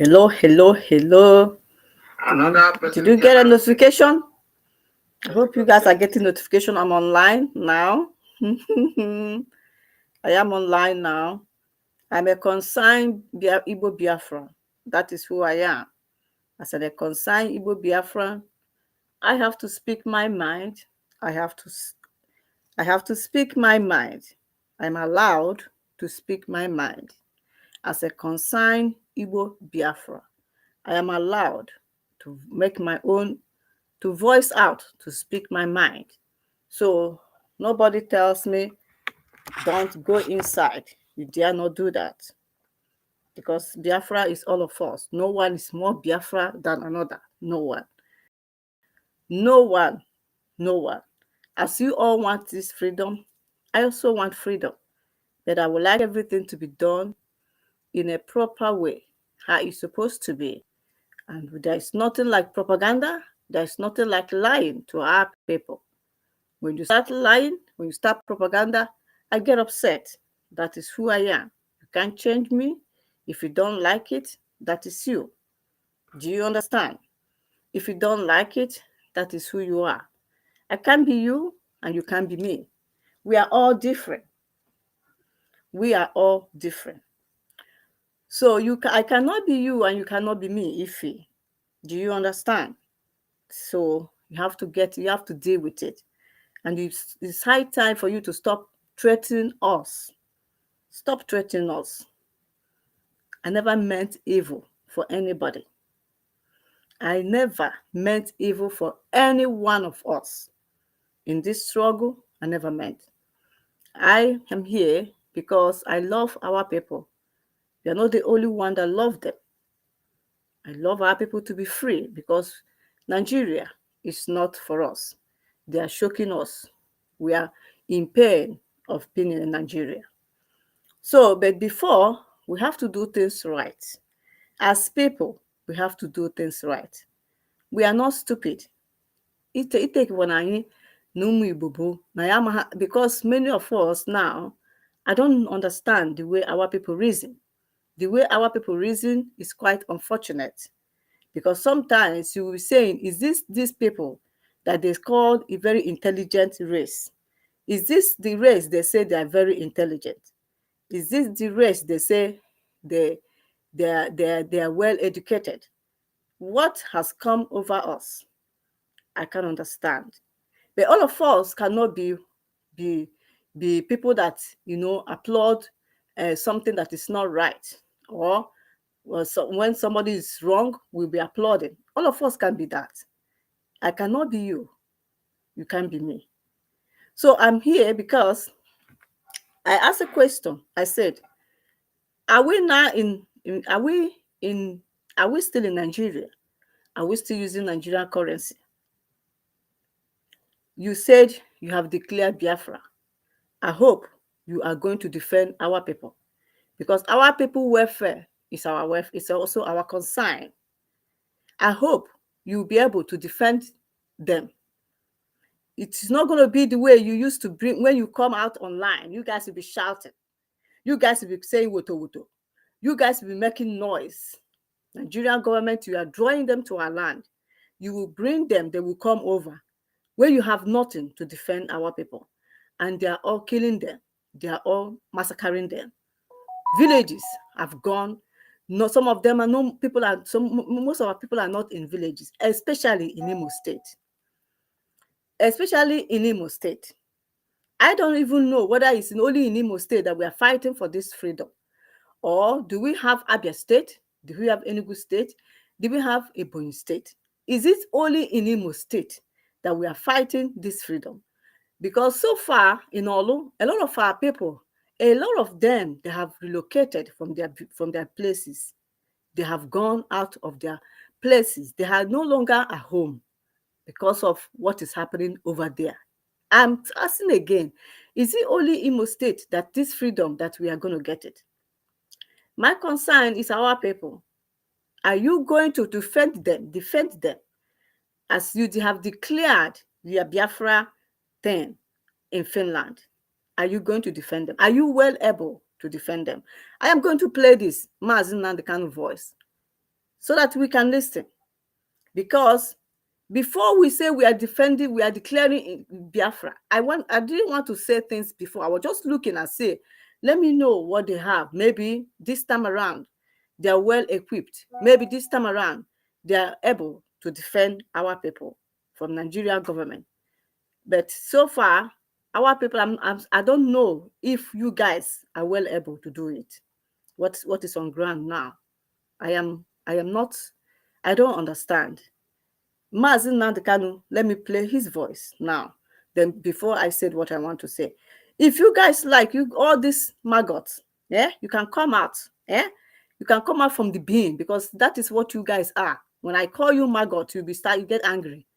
Hello, hello, hello. Another Did person you came get a and said, notification? I hope you guys are notification. getting notification. I'm online now. I am online now. I'm a concerned Igbo Biafra. That is who I am. As a concerned Igbo Biafra, I have to speak my mind. I have to. I have to speak my mind. I'm allowed to speak my mind. As a concerned Igbo Biafra, I am allowed to make my own, to voice out, to speak my mind. So nobody tells me, don't go inside. You dare not do that. Because Biafra is all of us. No one is more Biafra than another. No one. No one. No one. As you all want this freedom, I also want freedom. But I would like everything to be done in a proper way, how it's supposed to be. And there is nothing like propaganda. There is nothing like lying to our people. When you start lying, when you start propaganda, I get upset. That is who I am. You can't change me. If you don't like it, that is you. Do you understand? If you don't like it, that is who you are. I can't be you and you can't be me. We are all different. We are all different. So I cannot be you and you cannot be me, Ify. Do you understand? So you have to deal with it. And it's high time for you to stop threatening us. Stop threatening us. I never meant evil for anybody. I never meant evil for any one of us. In this struggle, I never meant. I am here because I love our people. You're not the only one that love them. I love our people to be free because Nigeria is not for us. They are shocking us. We are in pain of being in Nigeria. So, but before, we have to do things right. As people, we have to do things right. We are not stupid. Take one anyị na ụmụ Igbo bụ na ya because many of us now, I don't understand the way our people reason. The way our people reason is quite unfortunate because sometimes you will be saying, is this these people that they call a very intelligent race? Is this the race they say they are very intelligent? Is this the race they say they they are well educated? What has come over us? I can understand. But all of us cannot be be people that applaud something that is not right, or so when somebody is wrong, we'll be applauding. All of us can be that. I cannot be you. You can't be me. So I'm here because I asked a question. I said, are we now in are we still in Nigeria? Are we still using Nigerian currency? You said you have declared Biafra. I hope you are going to defend our people because our people welfare is our welfare, it's also our concern. I hope you'll be able to defend them. It's not going to be the way you used to bring when you come out online. You guys will be shouting. You guys will be saying woto woto. You guys will be making noise. Nigerian government, you are drawing them to our land. You will bring them, they will come over. When you have nothing to defend our people, and they are all killing them, they are all massacring them. Villages have gone. No, some of them are no people are some most of our people are not in villages, especially in Imo State. Especially in Imo State. I don't even know whether it's only in Imo State that we are fighting for this freedom. Or do we have Abia State? Do we have Enugu State? Do we have Ebonyi State? Is it only in Imo State that we are fighting this freedom? Because so far in Olu, a lot of our people, a lot of them, they have relocated from their places. They have gone out of their places. They are no longer at home because of what is happening over there. I'm asking again, is it only Imo State that this freedom that we are going to get it? My concern is our people. Are you going to defend them? Defend them as you have declared the Biafra thing in Finland? Are you going to defend them? Are you well able to defend them? I am going to play this Mazin Nandekano voice. so that we can listen. Because before we say we are defending, we are declaring Biafra, I didn't want to say things before. I was just looking and say, let me know what they have. Maybe this time around, they are well equipped. Maybe this time around, they are able to defend our people from Nigerian government. But so far, our people, I don't know if you guys are well able to do it. What is on ground now? I am not, I don't understand. Mazi Nnamdi Kanu, let me play his voice now. Then before I said what I want to say. If you guys like, you all these maggots, yeah, you can come out, yeah? You can come out from the being, because that is what you guys are. When I call you maggot, you get angry.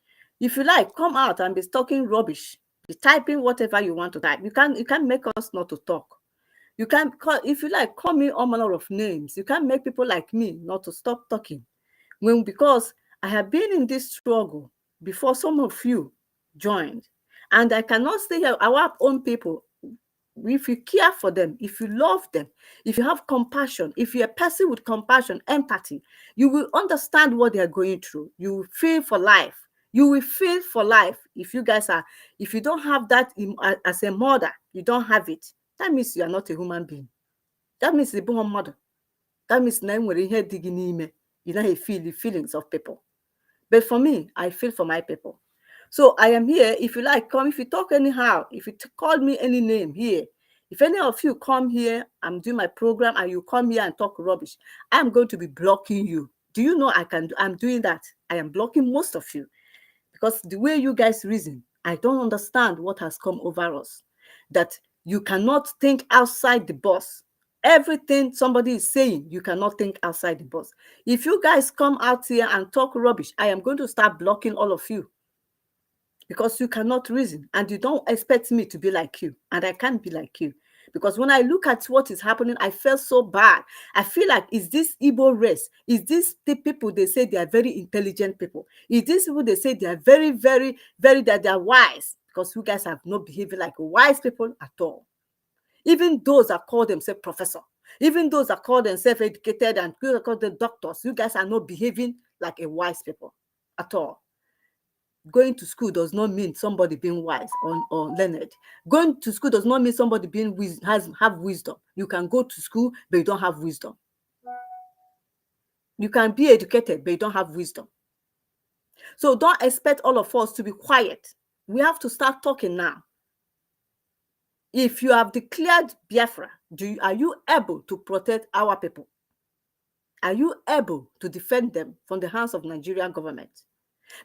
If you like, come out and be talking rubbish. Be typing whatever you want to type. You can't make us not to talk. You can call, if you like, call me all manner of names. You can't make people like me not to stop talking. Because I have been in this struggle before some of you joined. And I cannot stay here. Our own people, if you care for them, if you love them, if you have compassion, if you're a person with compassion, empathy, you will understand what they are going through. You will feel for life. You will feel for life. If you don't have that as a mother, you don't have it. That means you are not a human being. That means you're a born mother. That means you don't feel the feelings of people. But for me, I feel for my people. So I am here. If you like, come. If you talk anyhow, if you call me any name here, if any of you come here, I'm doing my program, and you come here and talk rubbish, I'm going to be blocking you. Do you know I'm doing that? I am blocking most of you. Because the way you guys reason, I don't understand what has come over us. That you cannot think outside the box. Everything somebody is saying, you cannot think outside the box. If you guys come out here and talk rubbish, I am going to start blocking all of you. Because you cannot reason, and you don't expect me to be like you, and I can't be like you. Because when I look at what is happening, I feel so bad. I feel like, is this Igbo race? Is this the people they say they are very intelligent people? Is this people they say they are very, very, very, that they are wise? Because you guys have no behavior like wise people at all. Even those that call themselves professor, even those that call themselves educated and call them doctors, you guys are not behaving like a wise people at all. Going to school does not mean somebody being wise or learned. Going to school does not mean somebody being have wisdom. You can go to school, but you don't have wisdom. You can be educated, but you don't have wisdom. So don't expect all of us to be quiet. We have to start talking now. If you have declared Biafra, are you able to protect our people? Are you able to defend them from the hands of Nigerian government?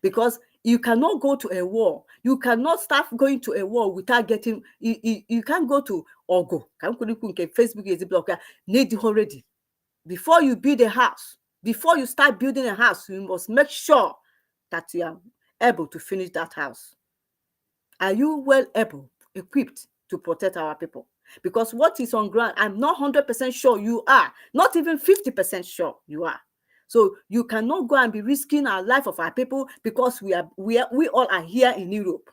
Because you cannot go to a war. You cannot start going to a war without getting. You can't go to Ogo. Facebook is block. Need already. Before you build a house, before you start building a house, you must make sure that you are able to finish that house. Are you well able, equipped to protect our people? Because what is on ground, I'm not 100% sure you are. Not even 50% sure you are. So you cannot go and be risking our life of our people because we all are here in Europe.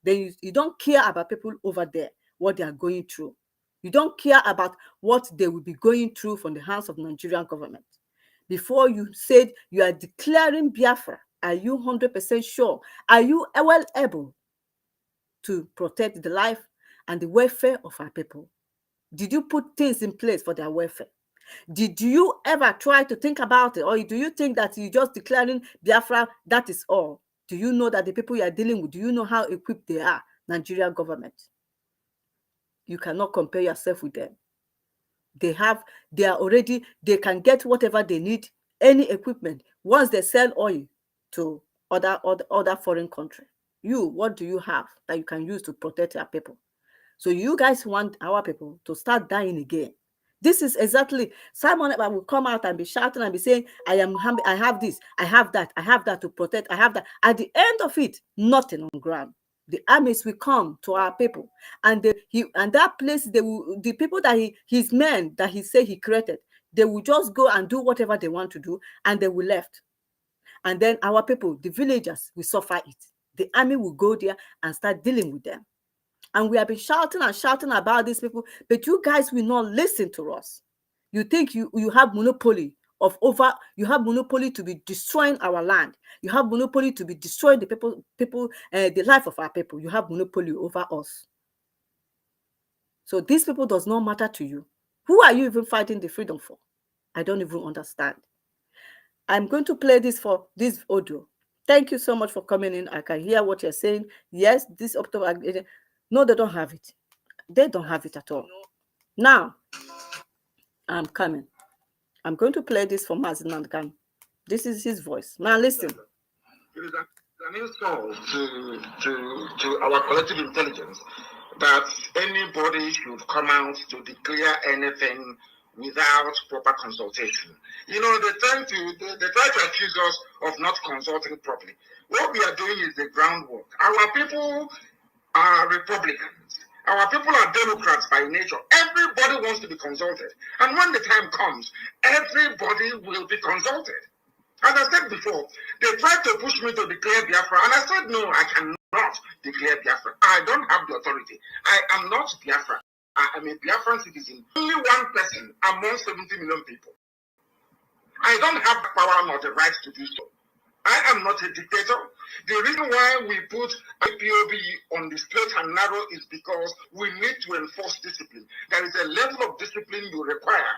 Then you don't care about people over there, what they are going through. You don't care about what they will be going through from the hands of Nigerian government. Before you said you are declaring Biafra, are you 100% sure? Are you well able to protect the life and the welfare of our people? Did you put things in place for their welfare? Did you ever try to think about it? Or do you think that you just declaring Biafra, that is all? Do you know that the people you are dealing with, do you know how equipped they are? Nigerian government. You cannot compare yourself with them. They can get whatever they need, any equipment, once they sell oil to other foreign country. What do you have that you can use to protect our people? So you guys want our people to start dying again. This is exactly, Simon will come out and be shouting and be saying, I have this, I have that to protect, I have that. At the end of it, nothing on ground. The armies will come to our people, and that place, the people that his men that he said he created, they will just go and do whatever they want to do, and they will left. And then our people, the villagers, will suffer it. The army will go there and start dealing with them. And we have been shouting and shouting about these people, but you guys will not listen to us. You think you have monopoly of over, you have monopoly to be destroying our land. You have monopoly to be destroying the the life of our people. You have monopoly over us. So these people does not matter to you. Who are you even fighting the freedom for? I don't even understand. I'm going to play this audio. Thank you so much for coming in. I can hear what you're saying. Yes, this October. No, they don't have it. They don't have it at all. Now, I'm coming. I'm going to play this for Mazi Nankan. This is his voice. Now listen. It is an insult to our collective intelligence that anybody should come out to declare anything without proper consultation. You know, they try to accuse us of not consulting properly. What we are doing is the groundwork. Our people are Republicans. Our people are Democrats by nature. Everybody wants to be consulted. And when the time comes, everybody will be consulted. As I said before, they tried to push me to declare Biafra, and I said, no, I cannot declare Biafra. I don't have the authority. I am not Biafra. I am a Biafran citizen. Only one person among 70 million people. I don't have the power nor the right to do so. I am not a dictator. The reason why we put IPOB on the straight and narrow is because we need to enforce discipline. There is a level of discipline you require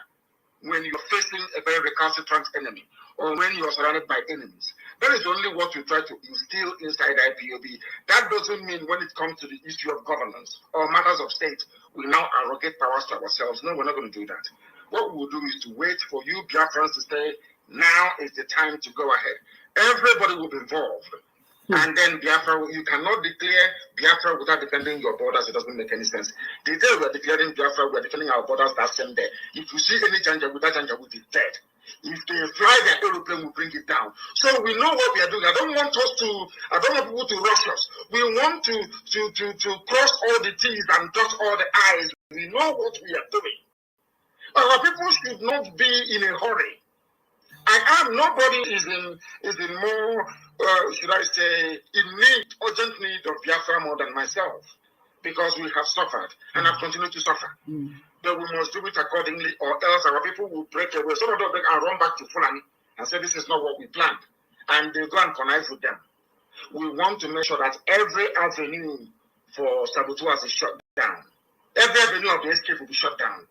when you're facing a very recalcitrant enemy or when you're surrounded by enemies. That is only what we try to instill inside IPOB. That doesn't mean when it comes to the issue of governance or matters of state, we now arrogate powers to ourselves. No, we're not going to do that. What we will do is to wait for you Biafrans to say, now is the time to go ahead. Everybody will be involved. And then Biafra, you cannot declare Biafra without defending your borders. It doesn't make any sense. The day we are declaring Biafra, we are defending our borders that same day. If you see any danger with that danger, we'll be dead. If they fly their aeroplane, we'll bring it down. So we know what we are doing. I don't want people to rush us. We want to cross all the T's and dot all the I's. We know what we are doing. Our people should not be in a hurry. Nobody is in more, should I say, urgent need of Biafra more than myself, because we have suffered and have continued to suffer. But we must do it accordingly, or else our people will break away. Some of them can run back to Fulani and say this is not what we planned, and they go and connive with them. We want to make sure that every avenue for saboteurs is shut down. Every avenue of the escape will be shut down.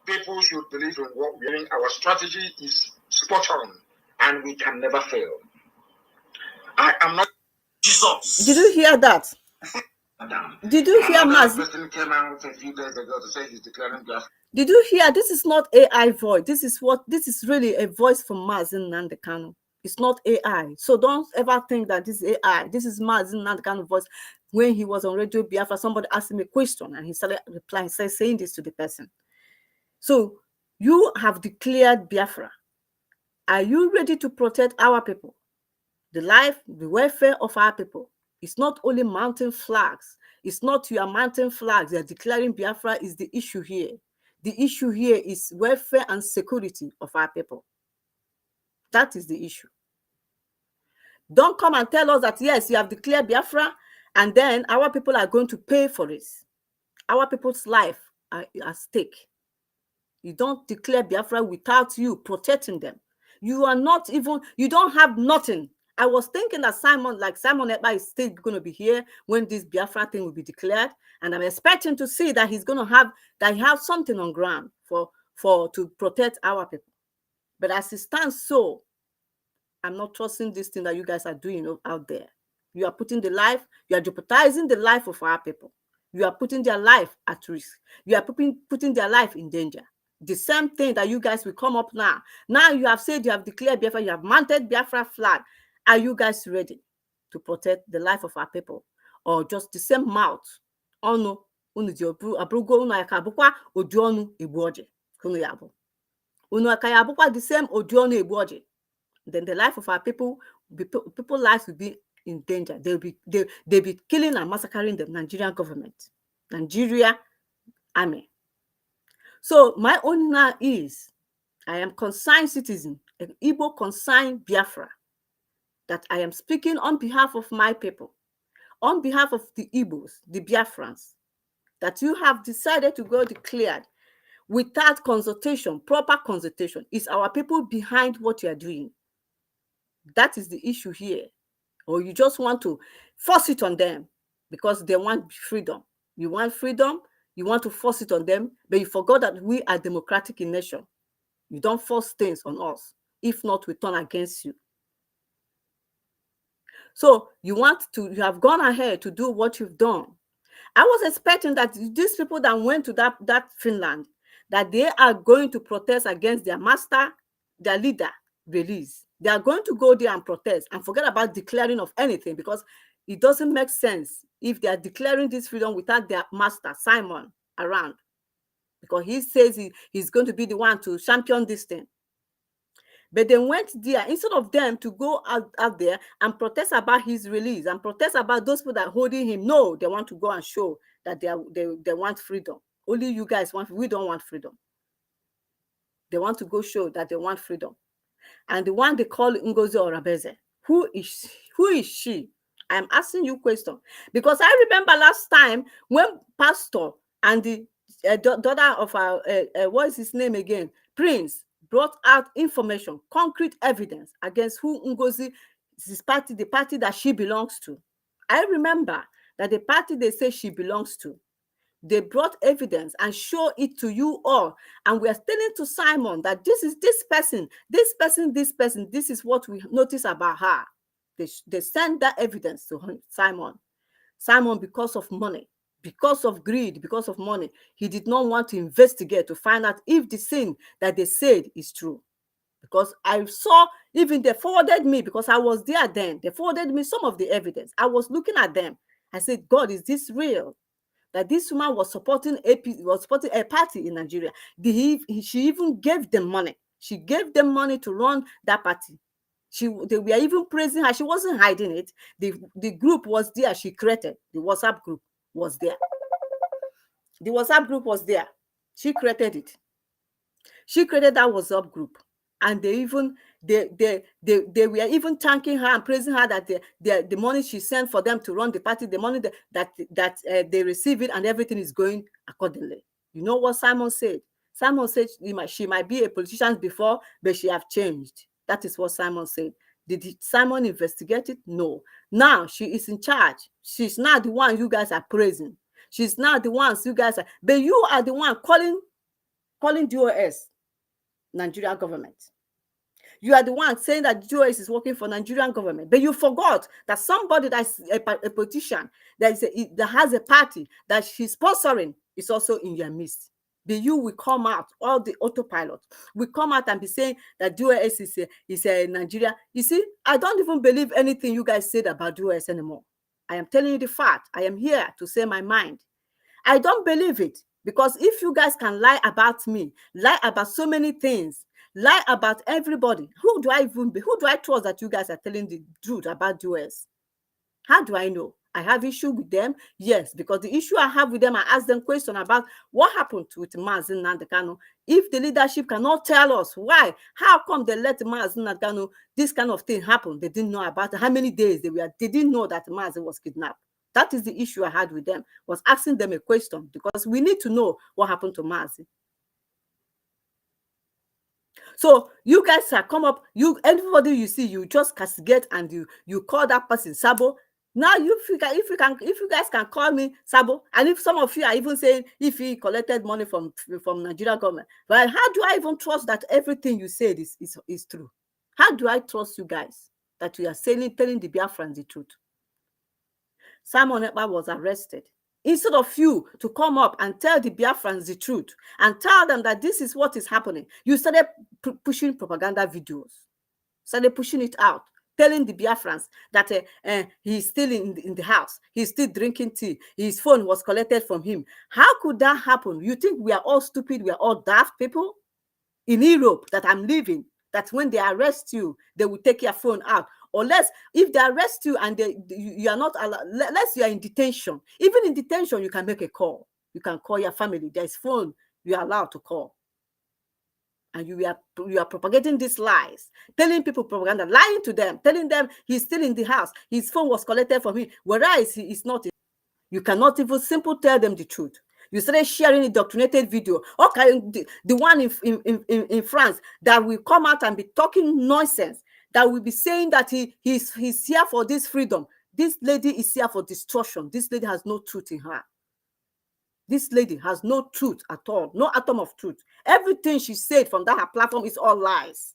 People should believe in what we're doing. Our strategy is spot on, and we can never fail. I am not Jesus. Did you hear that? Did you hear Maz? Person came out a few days ago to say he's declaring Biafra. Did you hear? This is not AI voice. This is really a voice from Mazi Nnamdi Kanu. It's not AI. So don't ever think that this is AI. This is Mazi Nnamdi Kanu's voice. When he was on Radio Biafra, somebody asked him a question and he started replying, saying this to the person. So you have declared Biafra. Are you ready to protect our people? The life, the welfare of our people. It's not only mountain flags. It's not your mountain flags. They're declaring Biafra is the issue here. The issue here is welfare and security of our people. That is the issue. Don't come and tell us that, yes, you have declared Biafra, and then our people are going to pay for it. Our people's life are at stake. You don't declare Biafra without you protecting them. You are not even, you don't have nothing. I was thinking that Simon Ekpa is still going to be here when this Biafra thing will be declared. And I'm expecting to see that he's going to have something on ground to protect our people. But as it stands, so I'm not trusting this thing that you guys are doing out there. You are you are jeopardizing the life of our people. You are putting their life at risk. You are putting their life in danger. The same thing that you guys will come up now. Now you have said you have declared Biafra, you have mounted Biafra flag. Are you guys ready to protect the life of our people? Or just the same mouth? Oh no, the same then the life of our people's lives will be in danger. They'll be killing and massacring the Nigerian government, Nigeria army. So my own now is, I am concerned citizen, an Igbo concerned Biafra, that I am speaking on behalf of my people, on behalf of the Igbos, the Biafrans, that you have decided to go declared. without consultation, proper consultation. It's our people behind what you are doing. That is the issue here. Or you just want to force it on them because they want freedom. You want freedom, you want to force it on them, but you forgot that we are democratic in nation. You don't force things on us. If not, we turn against you. So you have gone ahead to do what you've done. I was expecting that these people that went to that Finland, that they are going to protest against their master, their leader, release. They are going to go there and protest and forget about declaring of anything, because it doesn't make sense if they are declaring this freedom without their master, Simon, around. Because he says he's going to be the one to champion this thing. But they went there, instead of them to go out there and protest about his release and protest about those people that are holding him. No, they want to go and show that they want freedom. Only you guys want, we don't want freedom. They want to go show that they want freedom. And the one they call Ngozi Orabeze, who is she? I'm asking you a question. Because I remember last time when Pastor and the daughter of our, what is his name again? Prince, brought out information, concrete evidence against who Ngozi, his party, the party that she belongs to. I remember that the party they say she belongs to, they brought evidence and show it to you all. And we are telling to Simon that this is this person, this is what we notice about her. They send that evidence to Simon. Simon, because of money, because of greed, because of money, he did not want to investigate to find out if the thing that they said is true. Because I saw, even they forwarded me, because I was there then, they forwarded me some of the evidence. I was looking at them. I said, God, is this real? That this woman was supporting a party in Nigeria. She even gave them money. She gave them money to run that party. They were even praising her. She wasn't hiding it. The group was there. She created the WhatsApp group was there. The WhatsApp group was there. She created it. She created that WhatsApp group, and they were even thanking her and praising her that the money she sent for them to run the party, the money that they receive it, and everything is going accordingly. You know what Simon said? Simon said she might be a politician before, but she have changed. That is what Simon said. Did Simon investigate it? No. Now she is in charge. She's not the one you guys are praising. She's not the ones you guys are, but you are the one calling DOS Nigerian government. You are the one saying that DOS is working for Nigerian government, but you forgot that somebody that's a politician that has a party that she's sponsoring is also in your midst. But you will come out, all the autopilot will come out and be saying that DOS is a Nigeria. You see, I don't even believe anything you guys said about DOS anymore. I am telling you the fact. I am here to say my mind. I don't believe it, because if you guys can lie about me, lie about so many things, lie about everybody, who do I trust that you guys are telling the truth about DOS? How do I know? I have issue with them? Yes, because the issue I have with them, I ask them question about what happened with Mazi Nnamdi Kanu. If the leadership cannot tell us why, how come they let Mazi Nnamdi Kanu, this kind of thing happen? They didn't know about it. How many days they didn't know that Mazi was kidnapped. That is the issue I had with them, was asking them a question, because we need to know what happened to Mazi. So you guys have come up, everybody you see, you just castigate and you call that person Sabo. Now if you guys can call me Sabo, and if some of you are even saying if he collected money from Nigerian government, but how do I even trust that everything you said is true? How do I trust you guys that you are telling the Biafrans the truth? Simon Ekpa was arrested. Instead of you to come up and tell the Biafrans the truth and tell them that this is what is happening, you started pushing propaganda videos, started pushing it out, telling the Biafrans that he's still in the house, he's still drinking tea, his phone was collected from him. How could that happen? You think we are all stupid, we are all daft people? In Europe that I'm living, that when they arrest you, they will take your phone out. Unless if they arrest you and you are not allowed, unless you are in detention. Even in detention, you can make a call. You can call your family. There's phone you are allowed to call. And you are propagating these lies, telling people propaganda, lying to them, telling them he's still in the house, his phone was collected from him, whereas he is not. You cannot even simply tell them the truth. You started sharing indoctrinated video. Okay, the one in France that will come out and be talking nonsense, that will be saying that he's here for this freedom. This lady is here for destruction. This lady has no truth in her. This lady has no truth at all, no atom of truth. Everything she said from that her platform is all lies.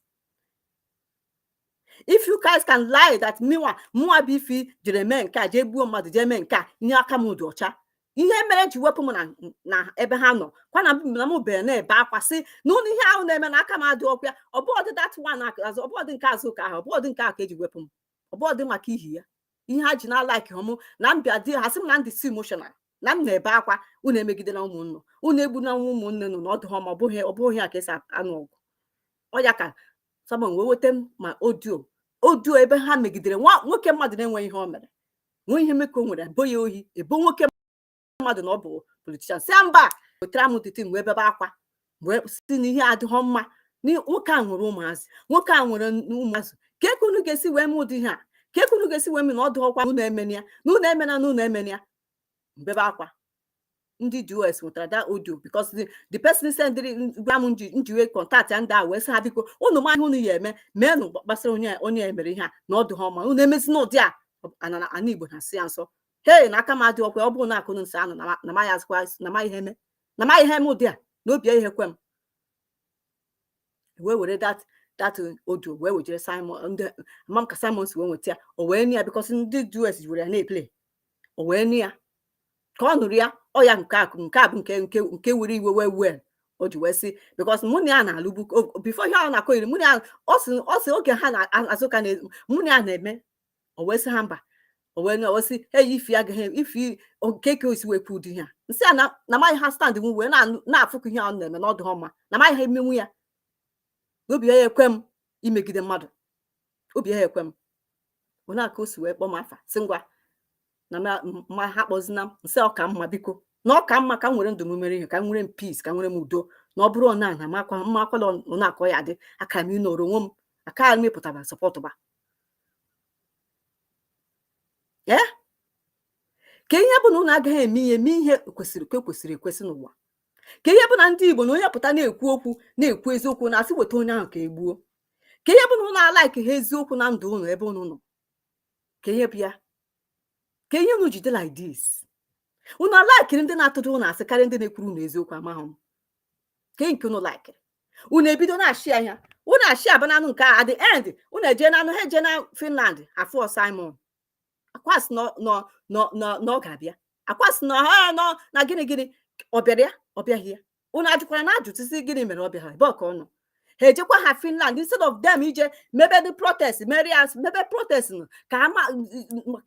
If you guys can lie that mụa bifi jere mee nke a, jee gbuo mmadụ, jee mee nke a, ihe aka m dị ọcha, ihe mere ji wepụ m na ebe ha nọ, kwa na m bere na-ebe akwa sị na ụlọ ihe ahụ na-eme na aka m adị ọkwa ya, ọbọdị that one azụ, ọbọdị nke azụ ka ahụ, ọbọdị nke a ka eji wepụ m, ọbọdị maka ihi ya. Ihe ha ji na like hom na mbịa dị ha sị m na ndị si emotional, na m na-ebe akwa, unu emegidela ụmụnne, unu egbuna ụmụnne nụ na ọdụ ha, ma ọ bụghị ya ka esi anụ ọgụ. Ọ ya ka someone wee weta ma audio ebe ha megidere nwoke mmadụ na-enwe ihe o mere, nwee ihe meko nwere, ebo ya ohi, ebo nwoke mmadụ na ọ bụ politician. Si mba, wetara m titin wee bebe akwa, wee si na ihe adịghị mma, nwoke a nwere ụmụazị, nwoke a nwere ụmụazị, ka ekunu ga-esi wee mụ dị ha, ka ekunu ga-esi wee mee na ọ dụghọkwa n'ụlọ emena ya, n'ụlọ emena, n'ụlọ emena ya, mbebe akwa. Ndị US nwetara that audio because the person sendịrị gwa m njiwe kọntaktị ndị a wee sị ha, biko unu ma ihe unu ya eme, meenụ gbasara onye emere ihe a na ọ dụghị ọma, unu emezi n'ụdị a. Ana Igbo ha si ya nsọ, hei na aka m adị ọkwa, ọ bụrụ na akụnụ nsọ anụ na ma ya azụkwa, na ma ihe eme, na ma ihe eme ụdị a, na obi ihe kwe m. Wee were that audio wee wejere Simon, ndị amam ka Simon si wee nweta ya, o wee nye ya because ndị US were ya na-eplay, o wee nye ya ka ọ nụrụ ya. Ọ ya nke a bụ nke were iwe wee o ji wee sị because mụ na ya na-alụbu before ihe ọ na-akọ iri, mụ na ya ọ sị oge ha na-azụ ka mụ na ya na-eme. O wee sị ha mba, o wee sị hey, ifi agaghị ifi okeke osi wee kwu ụdị ha nsị a na maghị ha stand m wee na-afụkụ ihe ọ na-eme n'ọdụ ọma, na maghị ha emenwu ya. Obi ya ekwe m imegide mmadụ, obi ya ekwe m. Onye aka o si wee kpọọ m afa sị ngwa na ma ha kpọzina m, nsị ọ ka mma biko, na ọ ka mma ka m nwere ndụ m mere ihe, ka m nwere m peace, ka m nwere m udo, na ọ bụrụ na mmakwala ọ na-akọ ya dị aka m ịnọrọ onwe m, aka m mepụtara sọpọtụba. Ka ihe bụ na unu agaghị eme ihe kwesịrị ekwesị n'ụwa. Ka ihe bụ na ndị Igbo na onye pụta na-ekwu okwu na-ekwu eziokwu na asị weta onye ahụ ka egbuo. Ka ihe bụ na unu alaiki ha eziokwu na ndụ unu ebe unu nọ. Ka ihe bụ ya, ka ihe unu jide like this. Unu alaikiri ndị na-atụrụ unu asị karịa ndị na-ekwuru unu eziokwu, amaghị m. Ka nke unu laikiri, unu ebido na-ashị ya, unu ashị abananụ nke a, at the end unu eje na anụ ha eje na Finland afọ Simon akwasị ọ ga-abịa, akwasị na gịnị ọ bịara ya, ọ bịaghị ya. Unu ajụkwara na ajụtụsị gịnị mere ọ bịaghị ebe ọ ka ọ nọ. Ha ejekwa ha Finland instead of them ije mebe the protest, mebe protest ka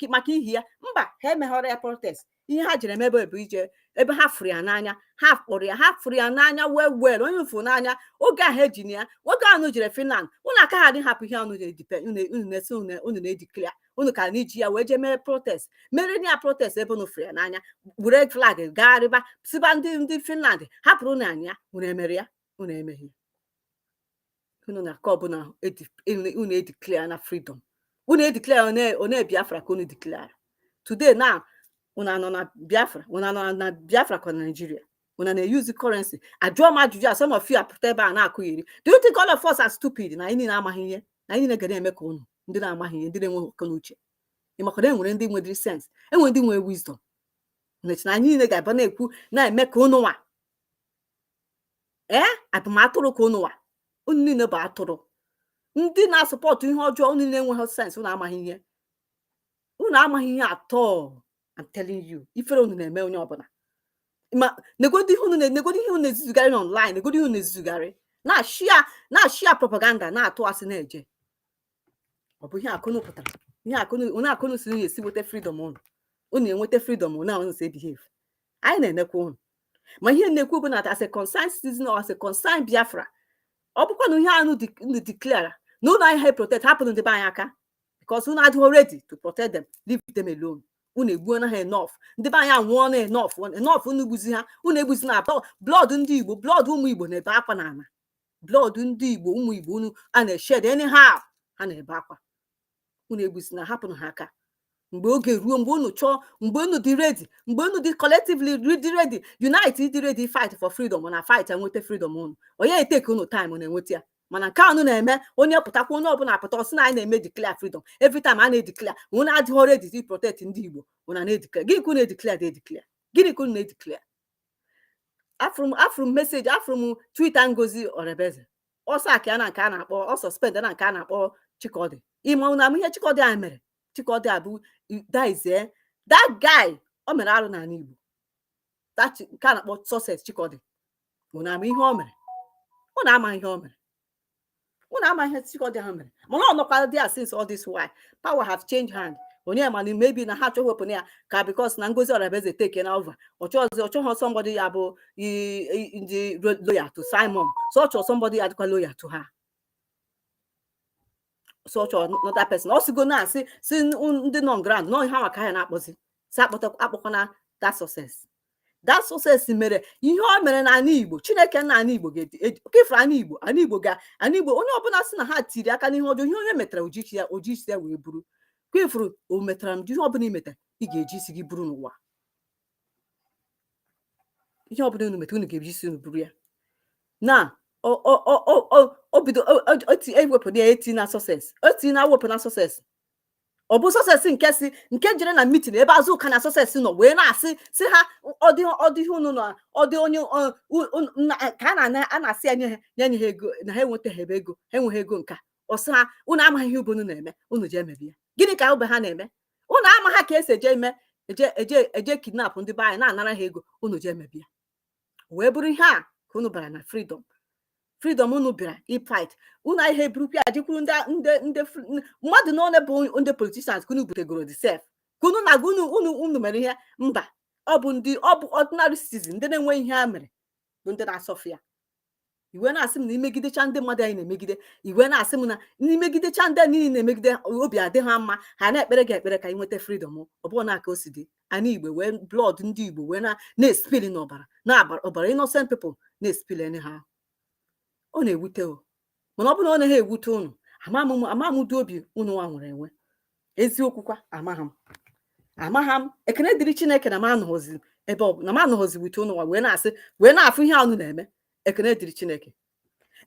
maka ihi ya. Mba, ha emeghọrọ ya protest. Ihe ha jere mebe bụ ije ebe ha fụrụ ya n'anya, ha fụrụ ya n'anya wee onye mfụ n'anya. Oge ahụ ejina ya, oge ahụ jere Finland, unu aka ha dị hapụ ihe unu na-ediklia, unu ka n'iji ya wee jee mee protest, mere ya protest ebe unu fụrụ ya n'anya, were flag gagharịba siba ndị Finland hapụrụ na anya. Unu emere ya, unu emeghị. Unu na-akọ ọbụla unu edeclare na freedom, unu edeclare one Biafra ka unu declare. Today now unu anọ na Biafra, unu anọ na Biafra ka Nigeria, unu na-use currency. Ajụọ m ajụjụ a, some of you apụta ebe a na-akụ iri. Do you think all of us are stupid na anyị na-amaghị ihe, na anyị na-egede eme ka unu ndị na-amaghị ihe, ndị na-enwe oke n'uche? Ịmakọda enwere ndị nwere sense, enwere ndị nwere wisdom. Na anyị niile ga-aba na-ekwu na-eme ka unu nwa abụmatụrụ ka unu nwa. Unu niile bụ atụrụ, ndị na-asọpọtụ ihe ọjọọ. Unu na-enweghị sense, unu amaghị ihe, unu amaghị ihe atọ. I'm telling you, ifere unu na-eme onye ọbụla. Ma negodi ihe unu na-ezuzugharị online, negodi ihe unu na-ezuzugharị na-ashia propaganda, na-atụ asị na-eje. Ọ bụ ihe akụnụ pụtara, ihe akụnụ si unu esi nweta freedom unu enweta freedom na unu si behave. Anyị na-enekwa unu, ma ihe na-ekwu bụ na as a concerned citizen or as a concerned Biafra, ọ bụkwa na ihe unu declare na unu anyị protect, hapụrụ ndị be anyị aka, because unu adịghị ready to protect them, leave them alone. Unu egbuo na ha enough, ndị be anyị anwụọ na enough. Unu egbuzi ha, unu egbuzi na blood ndị Igbo, blood ụmụ Igbo na-ebe akwa n'ala, blood ndị Igbo, ụmụ Igbo unu a na-eshed anyhow, ha na-ebe akwa. Unu egbuzi na hapụrụ ha aka. mgbe oge ruo, mgbe unu chọọ, mgbe unu dị ready, mgbe unu dị collectively dị ready, unite dị ready fight for freedom na fight enweta freedom unu. Onye eteke unu time na-enweta ya. Mana nke unu na-eme, onye pụtakwa, onye ọbụla apụta ọsị na anyị na-eme declare freedom. Every time a na-edeclare, unu adịghị ready to protect ndị Igbo, unu na-edeclare. Gịnị ka unu na-edeclare declare? Gịnị ka unu na-edeclare? Afrum message, afrum Twitter Ngozi Orebeze. Ọsọ aka na nke a na-akpọ, ọ suspend na nke a na-akpọ Chikodi. Ime unu ama ihe Chikodi a mere? Chikodi abụ that guy o mere arụ n'ala Igbo. That nke a na-akpọ success Chikodi. Unu ama ihe o mere? Unu ama ihe o mere? Unu ama ihe Chikodi ha mere? Mana ọ nọkwa there since all this while. Power have changed hand. Onye mana maybe na ha chọrọ wepụ ya ka because na Ngozi Orebeze take na over. Ọ chọghị somebody ya bụ ndị loyal to Simon. So ọ chọrọ somebody adịkwa loyal to her. So ọ chọrọ another person. Ọ sigo na si ndị non grand no ha maka ya na-akpọzi. Si akpọkwana that success. That success mere ihe o mere na ala Igbo. Chineke na ala Igbo ga-ekefuru ala Igbo. Ala Igbo onye ọbụla si na ha tiri aka n'ihe ọjọọ, ihe onye metara ojichi ya wee buru. Kwefuru o metara m ihe ọbụla imeta ị ga-eji isi gị buru n'ụwa. Ihe ọbụla unu metara unu ga-eji isi unu buru ya. Na obido ewepụ ya eti na success. Eti na wepụ na success. Ọ bụ success nke jere na meeting ebe Azụka na success nọ wee na-asị si ha ọ dị unu na ọ dị onye ka a na-asị ya nye ha ego na ha enwetaghị ebe ego, ha enweghị ego nka. Ọ sị ha unu amaghị ihe unu na-eme, unu je emebi ya. Gịnị ka ube ha na-eme? Unu ama ha ka esi eje kidnap ndị be anyị na-anara ha ego, unu je emebi ya. Wee bụrụ ihe a ka unu bara na freedom unu bịara fight. Unu ihe burukwa ya jikwuru ndị mmadụ na one bụ ndị politicians ka unu butegoro the self. Ka unu na unu mere ihe mba. Ọ bụ ordinary citizen ndị na-enwe ihe ha mere bụ ndị na-asọfụ ya. Iwe na-asị m na imegidecha ndị mmadụ anyị na-emegide. Iwe na-asị m na imegidecha ndị niile na-emegide obi adị ha mma. Ha na-ekpere gị ekpere ka anyị nweta freedom. Ọ bụrụ na aka o si dị. Anyị Igbo wee blood ndị Igbo wee na-espili n'ọbara. Ọbara innocent people na-espili ha. Ọ na-ewute o. Mana ọ bụrụ na ọ naghị ewute unu, amamụdị obi unu nwa nwere enwe. Eziokwu kwa amagha m. Ekene dịrị Chineke na m anọghọzi ebe ọ bụ na m anọghọzi wute unu nwa wee na-asị wee na-afụ ihe unu na-eme. Ekene dịrị Chineke.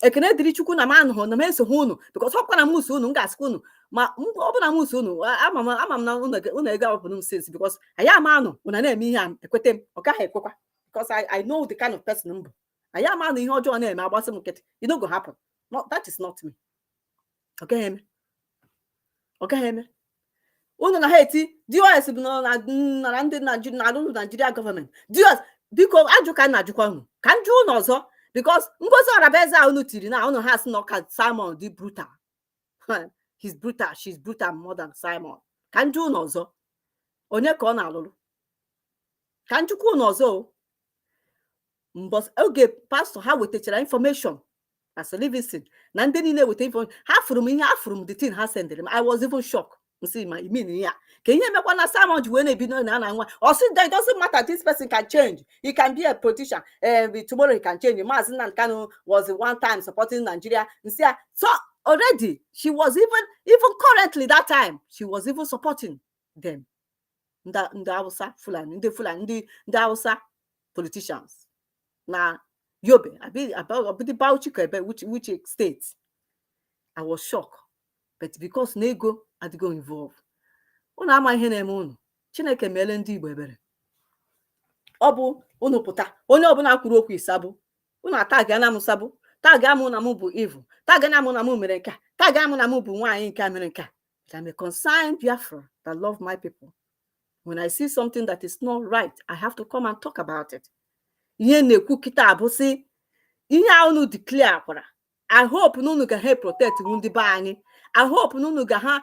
Ekene dịrị Chukwu na m anọghọ na m esogho unu because ọkwa na m uso unu m ga-asịkwa unu ma ọ bụ na m uso unu ama m na unu ego awapụrụ m sense because anyị ama anọ unu na-eme ihe a ekwete m ọ gaghị ekwekwa because I know the kind of person m bụ. Anyị ama anọ ihe ọjọọ na-eme agbasị m nkịtị. It no go happen. No, that is not me. Ọ gaghị eme. Unu na ha eti DOS bụ na ndị Nigeria gọọmenti. DOS biko ajụ ka na-ajụkwa unu ka njụ unu ọzọ because Ngozi Orebeze a unu tiri na unu ha sị na ọka Simon dị brutal. He's brutal, she's brutal more than Simon. Ka njụ unu ọzọ onye ka ọ na-alụlụ? Ka njụkwa unu ọzọ mbọs oge pastor ha wetachara information as a Livingston na ndị niile weta information ha fụrụ m the thing ha sendere m. I was even shocked. See my mean ya ka ihe mekwa na Simon ji wee na-ebido na nwa ọ sị it doesn't matter, this person can change, he can be a politician, tomorrow he can change. Maazị Nnamdi Kanu was one time supporting Nigeria. So already she was even currently that time she was even supporting them. ndị Hausa Fulani ndị Hausa politicians na Yobe abidi Bauchi ebe which state. I was shocked, but because na ego adịgo involve. Unu ama ihe na-eme unu. Chineke meele ndị Igbo ebere. Ọ bụ unu pụta onye ọbụla kwuru okwu ịsabụ unu ataga na m sabụ taga amụ na m bụ evil taga na m na m mere nka taga amụ na m bụ nwaanyị nke mere nka. I'm a concerned Biafra that love my people. When I see something that is not right, I have to come and talk about it. Ihe na-ekwu kịta abụ sị ihe a unu declare kwara. I hope unu ga help protect ndị be anyị. I hope unu ga ha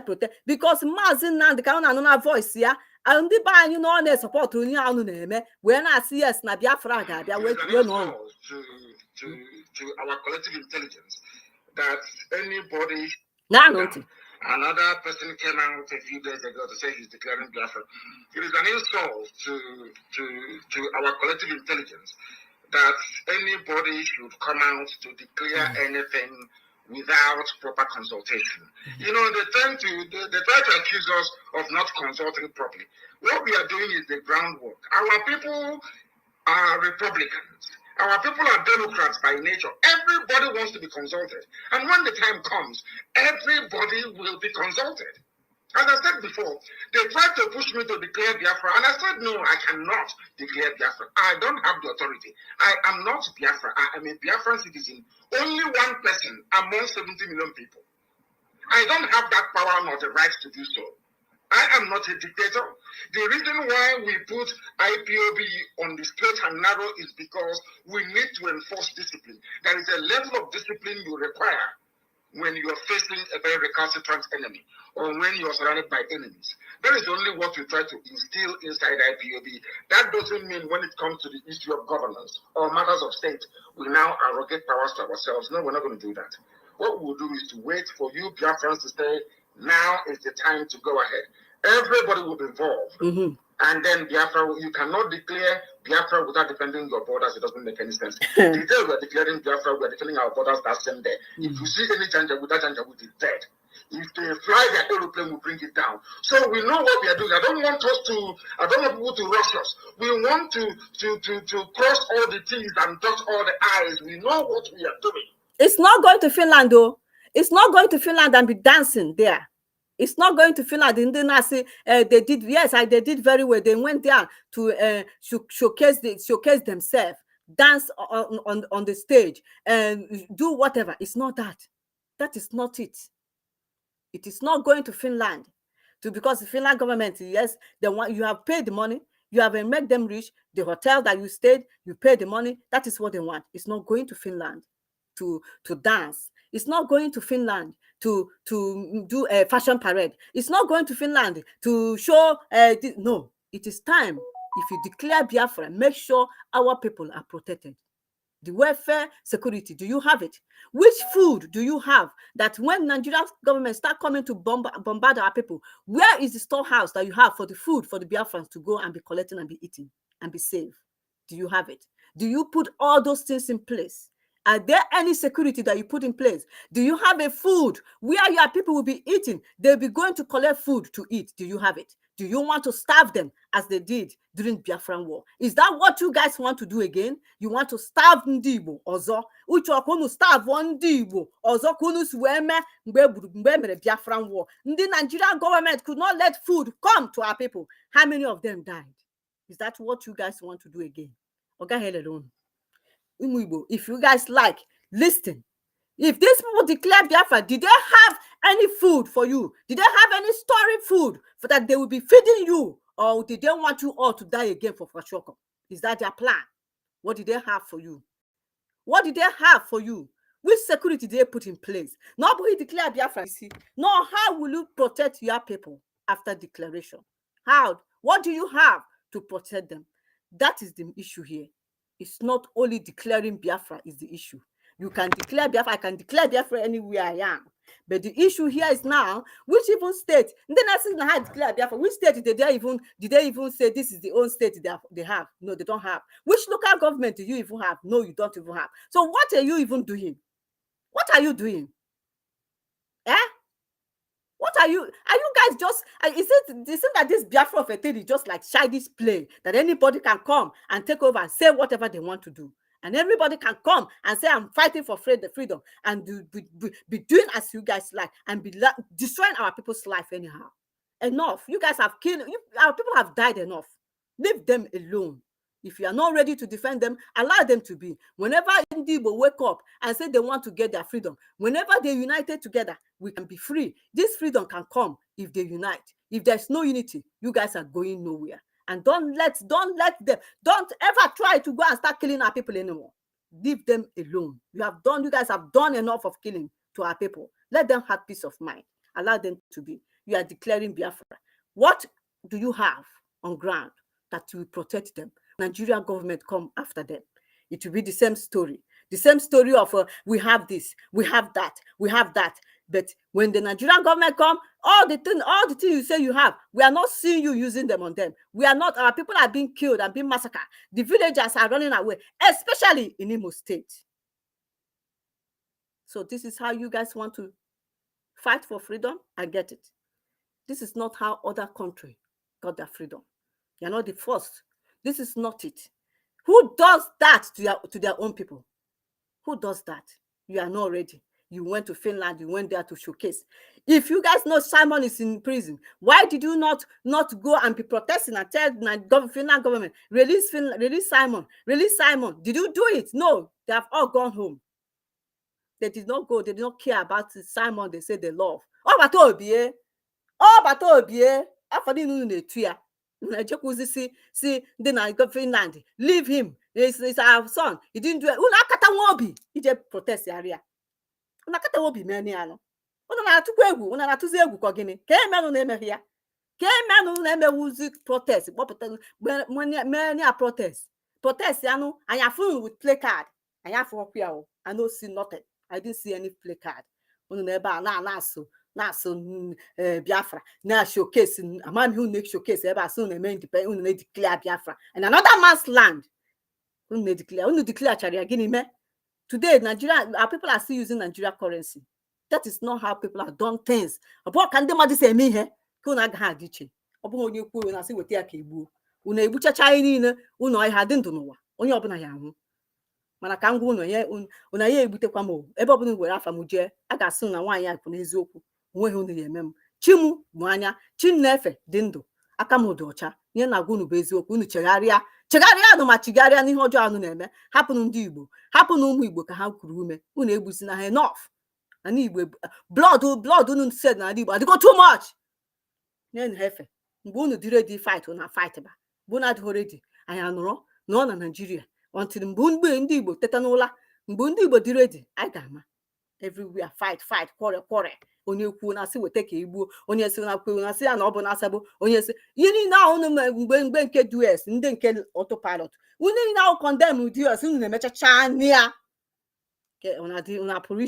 protect because Maazị Nnamdi ka unu anụ na voice ya ndị be anyị na ọ na-support onye unu na-eme wee na-asị yes na Biafra ga-abịa wee nọ to our collective intelligence that anybody another person came out a few days ago to say he's declaring Biafra. It is an insult to our collective intelligence that anybody should come out to declare anything without proper consultation. You know, they try to accuse us of not consulting properly. What we are doing is the groundwork. Our people are Republicans. Our people are Democrats by nature. Everybody wants to be consulted. And when the time comes, everybody will be consulted. As I said before, they tried to push me to declare Biafra, and I said, no, I cannot declare Biafra. I don't have the authority. I am not Biafra. I am a Biafran citizen. Only one person among 70 million people. I don't have that power nor the right to do so. I am not a dictator. The reason why we put IPOB on the straight and narrow is because we need to enforce discipline. There is a level of discipline you require when you are facing a very recalcitrant enemy or when you are surrounded by enemies. That is only what we try to instill inside IPOB. That doesn't mean when it comes to the issue of governance or matters of state, we now arrogate powers to ourselves. No, we're not going to do that. What we'll do is to wait for you Biafrans to say, now is the time to go ahead. Everybody will be involved. Mm-hmm. And then Biafra, you cannot declare Biafra without defending your borders. It doesn't make any sense. The day we are declaring Biafra, we are defending our borders that same day. If you see any Janjaweed, that Janjaweed is dead. If they fly their aeroplane, we bring it down. So we know what we are doing. I don't want people to rush us. We want to cross all the T's and dot all the I's. We know what we are doing. It's not going to Finland, though. It's not going to Finland and be dancing there. It's not going to Finland. In the Nazi, they did, yes, they did very well. They went there to showcase themselves, dance on the stage, and do whatever. It's not that. That is not it. It is not going to Finland, because the Finland government, yes, you have paid the money, you have made them rich. The hotel that you stayed, you paid the money. That is what they want. It's not going to Finland to dance. It's not going to Finland to do a fashion parade. It's not going to Finland to show. No, it is time. If you declare Biafra, make sure our people are protected. The welfare security, do you have it? Which food do you have that when Nigerian government start coming to bombard our people, where is the storehouse that you have for the food for the Biafrans to go and be collecting and be eating and be safe? Do you have it? Do you put all those things in place? Are there any security that you put in place? Do you have a food where your people will be eating? They'll be going to collect food to eat. Do you have it? Do you want to starve them as they did during Biafran War? Is that what you guys want to do again? You want to starve ndị Igbo ọzọ? Uche ọkụnụ starve ndị Igbo ọzọ kunu si wee mee mgbe mere Biafran War. The Nigerian government could not let food come to our people. How many of them died? Is that what you guys want to do again? Oga hell alone. If you guys like, listen. If these people declare Biafra, did they have any food for you? Did they have any storing food for that they will be feeding you? Or did they want you all to die again for Fashoko? Is that their plan? What did they have for you? What did they have for you? Which security did they put in place? Nobody declare Biafra. No, how will you protect your people after declaration? How? What do you have to protect them? That is the issue here. It's not only declaring Biafra is the issue. You can declare Biafra. I can declare Biafra anywhere I am. But the issue here is now, which even state, then I see how declare Biafra. Which state did they even say this is the own state they have? No, they don't have. Which local government do you even have? No, you don't even have. So what are you even doing? What are you doing? Eh? What are you guys just, is it that this Biafra of a thing is just like childish play that anybody can come and take over and say whatever they want to do? And everybody can come and say, I'm fighting for freedom and be doing as you guys like and be destroying our people's life anyhow. Enough. You guys have killed, our people have died enough. Leave them alone. If you are not ready to defend them, allow them to be. Whenever Igbo wake up and say they want to get their freedom, whenever they united together, we can be free. This freedom can come if they unite. If there's no unity, you guys are going nowhere. And don't let them, don't ever try to go and start killing our people anymore. Leave them alone. You guys have done enough of killing to our people. Let them have peace of mind. Allow them to be. You are declaring Biafra. What do you have on ground that will protect them? Nigerian government come after them. It will be the same story. The same story of we have this, we have that, we have that. But when the Nigerian government come, all the things you say you have, we are not seeing you using them on them. We are not, our people are being killed and being massacred. The villagers are running away, especially in Imo State. So this is how you guys want to fight for freedom? I get it. This is not how other countries got their freedom. You're not the first. This is not it. Who does that to their own people? Who does that? You are not ready. You went to Finland, you went there to showcase. If you guys know Simon is in prison, why did you not go and be protesting and tell the Finland government, release Simon, release Simon? Did you do it? No, they have all gone home. They did not go, they did not care about Simon they say they love. Oh, but Obie, after the noon na-etu ya, na-ejekwuzi si ndị na Finland, leave him. It's our son. He didn't do it. Unu akata nwa obi ije protest area. Unu akata nwa obi mee ya no. Unu na-atụkwa egwu, unu na-atụzi egwu ka gịnị? Ka emenụ na-emeghe ya. Ka emenụ na-emewuzi protest, kpọpụta mee ya protest. Protest ya nụ, anyị afụ with placard. Anyị afụ ọkụ ya o. I no see nothing. I didn't see any placard. Unu na ebe a na-asụ Biafra na showcase amam who make showcase ebe as unu eme independent, unu na declare Biafra and another man's land. Unu declare charia gini me. Today Nigeria, our people are still using Nigeria currency. That is not how people have done things. Abo ka ndị mmadụ si eme ihe ka unu agaghị adị iche. Ọ bụghị onye kwuo na asị weta ya ka egbuo. Unu egbuchacha anyị niile, unu ọha dị ndụ n'ụwa. Onye ọbụla ya anwụ. Mana ka ngwa unu ya egbutekwa m ebe ọbụla were afa m jee, a ga-asị na nwaanyị a kwụ n'eziokwu. Onweghị unu ya eme m. Chimu bụ anya, chi na-efe dị ndụ, aka m dị ọcha. Ihe na-agwa unu bụ eziokwu. Unu chegharịa nụ ma chigharịa n'ihe ọjọọ unu na-eme. Hapụnụ ndị Igbo, hapụnụ ụmụ Igbo ka ha kwuru ume. Unu egbusi na ha enough. Ana Igbo blood unu said na Igbo adịgo too much. Nyen hefe. Mgbe unu dị ready fight, unu fight ba. Mgbe unu adịghị ready, anyị anọrọ nọ na Nigeria until mgbe ndị Igbo teta n'ụla. Mgbe ndị Igbo dị ready, anyị ga-ama. Everywhere fight, quarrel. Onye kwuo na asị weta ka egbuo, onye si na kwuo na asị ya na ọ bụ na asabụ, onye si ihe niile ahụ unu mgbe nke US ndị nke autopilot, unu niile ahụ condemn US, unu na-emechacha anya ya ke unu apụrụ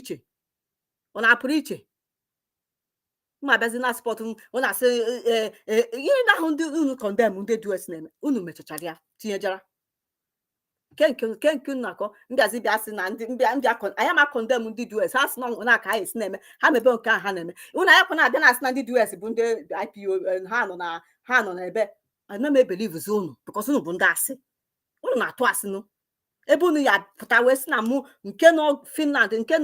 iche mma bịazi na sport unu asị ihe niile ahụ ndị unu condemn ndị US na-eme, unu mechachara ya tinyejara nke nnakọ mbịazi bịa sị na anya ma condemn ndị US, ha sị na aka ha esi na-eme, ha mebe nke ahụ ha na-eme. Unu anya kwa na-abịa na-asị na ndị US bụ ndị IPO, ha nọ na ebe ana m believe unu because unu bụ ndị asị. Unu na-atụ asị nụ ebe unu ya pụta wee sị na mụ nke nọ Finland, nke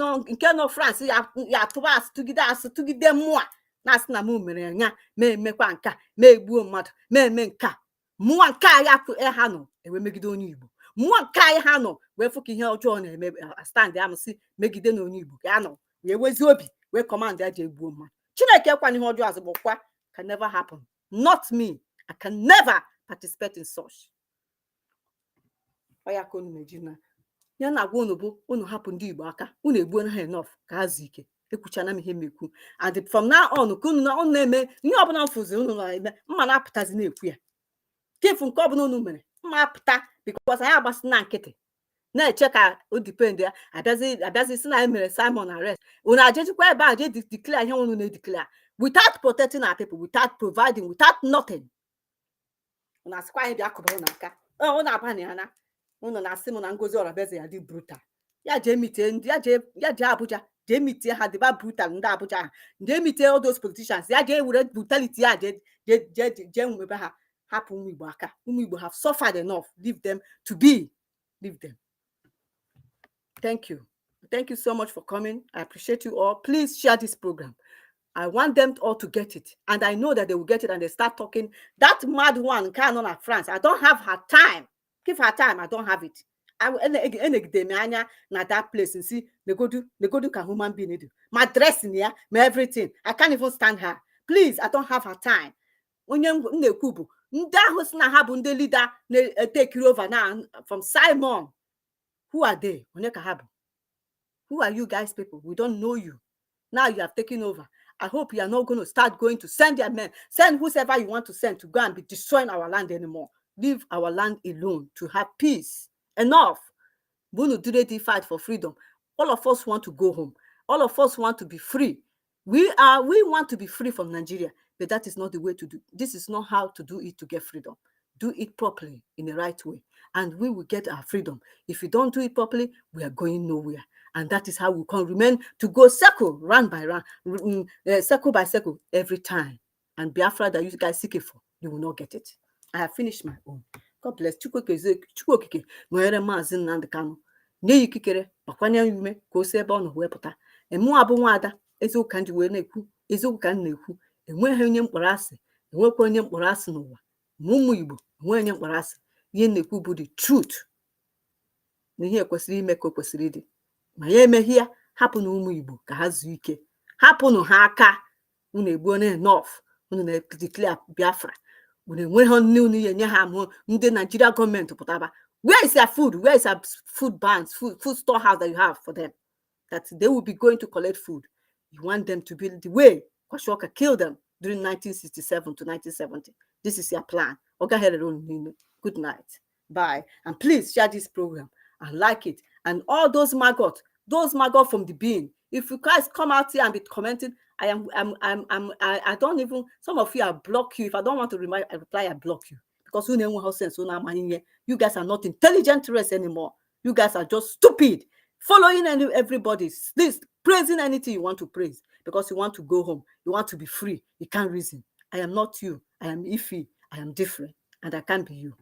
nọ France ya atụba asị tụgide mmụọ na-asị na mụ mere ya mee emekwa nka mee egbuo mmadụ mee eme nka mmụọ nke ya ha nọ ewe megide onye Igbo. Mmụọ nke anyị ha nọ wee fụ ka ihe ọjọọ na-eme stand ya msị megide na onye Igbo ya nọ wee wezi obi wee command ya ji egbuo mmadụ. Chineke kwana ihe ọjọọ azụ bụkwa can never happen. Not me. I can never participate in such. Oya ka unu meji na ya na-agwa unu bụ unu hapụ ndị Igbo aka, unu egbuo na ha enough ka ha zuo ike. Ekwuchana m ihe mekwu and from now on ka unu na-eme ihe ọbụla mfụzi unu na-eme mma na-apụtazi na-ekwu ya kefu nke ọbụla unu mere mma apụta because anyị agbasi na nkịtị na-eche ka o depend ya abịazi si na anyị mere Simon arrest. Unu ajejikwa ebe a je declare ihe unu na-declare without protecting our people, without providing, without nothing. Unu asịkwa anyị bịa kụbara n'aka unu abana ya na unu na-asị m na Ngozi Orabeeze ya dị brutal. Ya jee mitie ndị ya jee Abuja jee mitie ha dịba brutal ndị Abuja ha jee mitie all those politicians ya jee were brutality ya jee nwebe ha. Hapụ ụmụ Igbo aka. Ụmụ Igbo have suffered enough. Leave them to be. Leave them. Thank you so much for coming. I appreciate you all. Please share this program. I want them all to get it, and I know that they will get it and they start talking. That mad one can't on at France. I don't have her time. Give her time. I don't have it. I will na that place and see they go do can human being do. My dressing here, my everything. I can't even stand her. Please, I don't have her time. Onye na-ekwu ndị ahụ si na ha bụ ndị leader na-take over now from Simon. Who are they? Onye ka ha bụ? Who are you guys people? We don't know you. Now you have taken over. I hope you are not going to start going to send your men. Send whoever you want to send to go and be destroying our land anymore. Leave our land alone to have peace. Enough. We will do the fight for freedom. All of us want to go home. All of us want to be free. We want to be free from Nigeria. But that is not the way to do. This is not how to do it to get freedom. do it properly in the right way, and we will get our freedom. If we don't do it properly, we are going nowhere. And that is how we can remain to go circle, round by round, circle by circle every time. And Biafra that you guys seeking for, you will not get it. I have finished my own. God bless. Chukwokike nwere Maazị Nnamdi Kanu nye ya ikikere makwanye ya ume ka o si ebe ọ nọ wee pụta. Mụ abụ nwaada eziokwu ka m ji wee na-ekwu, eziokwu ka m na-ekwu. Enweghị onye mkpọrọ asị, enwekwa onye mkpọrọ asị n'ụwa. Ma ụmụ Igbo enweghị onye mkpọrọ asị. Ihe na-ekwu bụ the truth, na ihe kwesịrị ime ka o kwesịrị ịdị. Ma ya emeghị ya, hapụ na ụmụ Igbo ka ha zuo ike, hapụnụ ha aka. Unu egbuo na enough, unu na-declare Biafra, unu enweghị nne unu enye ha mụ ndị Nigeria gọọmenti pụtaba. Where is their food? Where is our food banks, food storehouse that you have for them? That they will be going to collect food. You want them to build the way Kwashiorkor killed them during 1967 to 1970. This is your plan. Good night. Bye. And please share this program and like it. And all those maggots from the being, if you guys come out here and be commenting, I don't even, some of you, I block you. If I don't want to reply, I block you. Because you guys are not intelligent race anymore. You guys are just stupid. Following everybody, this praising anything you want to praise because you want to go home. You want to be free. You can't reason. I am not you. I am Ifi. I am different. And I can't be you.